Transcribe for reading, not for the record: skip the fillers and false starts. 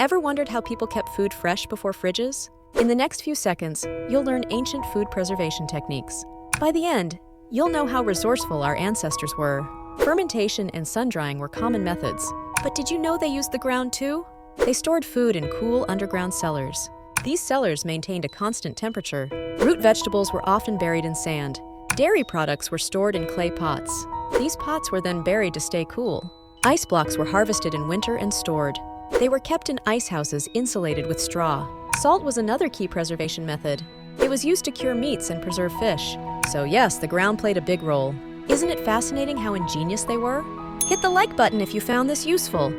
Ever wondered how people kept food fresh before fridges? In the next few seconds, you'll learn ancient food preservation techniques. By the end, you'll know how resourceful our ancestors were. Fermentation and sun-drying were common methods. But did you know they used the ground too? They stored food in cool underground cellars. These cellars maintained a constant temperature. Root vegetables were often buried in sand. Dairy products were stored in clay pots. These pots were then buried to stay cool. Ice blocks were harvested in winter and stored. They were kept in ice houses insulated with straw. Salt was another key preservation method. It was used to cure meats and preserve fish. So yes, the ground played a big role. Isn't it fascinating how ingenious they were? Hit the like button if you found this useful.